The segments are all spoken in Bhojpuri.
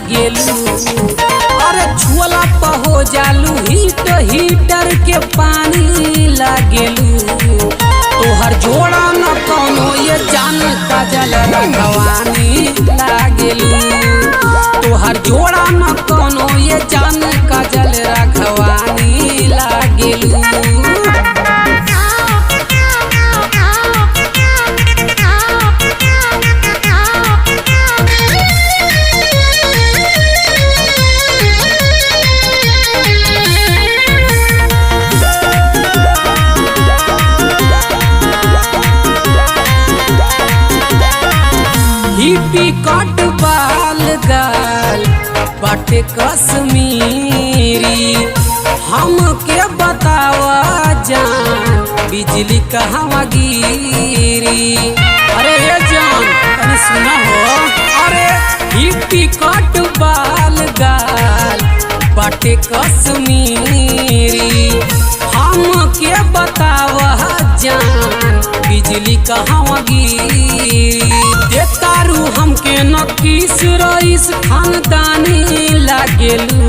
लागेलू। अरे छुअला पर हो जालू हीटर के पानी लागेलू। तोहर जोड़ा न कौनो ये जान काजल राघवानी लागेलू। तोहर जोड़ा न कौनो ये जान काजल राघवानी लागेलू। हिप्पी कट बाल गाल बाटे कश्मीरी। हमके बतावा जान बिजली कहवा गिरी। अरे ये जान तनी सुना हो। अरे हिप्पी कट बाल गाल बाटे कश्मीरी। हमके बतावा जान बिजली कहवा गिरी। देतारू हमके नकीस रईस खानदानी लागेलू।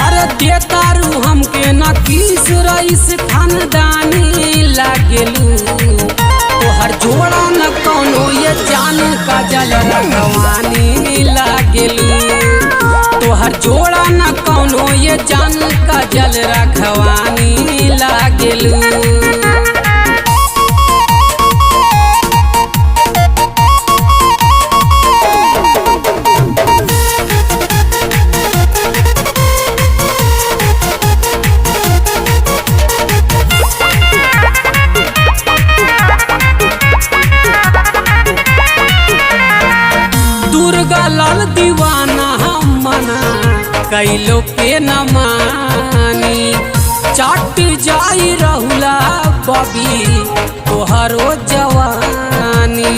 अरे देतारू हमके नकीस रईस खानदानी लागेलू। तोहर जोड़ा न कौनो ये जान काजल राघवानी लागेलू। तोहर जोड़ा न कौनो ये जान काजल राघवानी लागेलू। दुर्गा लाल दीवाना हम मना कैलो के न मानी। चाट जाई रहुला बबी तोहरो जवानी।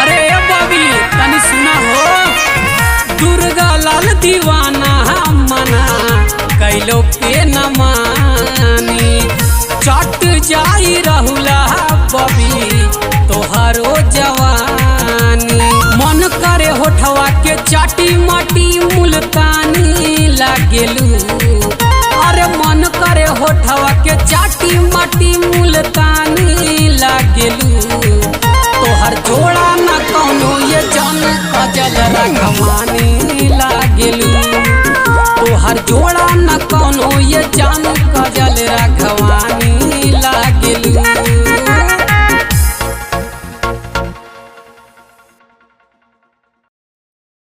अरे बबी तनी सुना हो। दुर्गा लाल दीवाना हम मना कैलो के न मानी। चाट जाई रहुला बबी तोहरो जवानी। मन करे होठवा के चाटी माटी मुल्तानी लागेलू। अरे मन करे होठवा के चाटी माटी मुल्तानी लागेलू।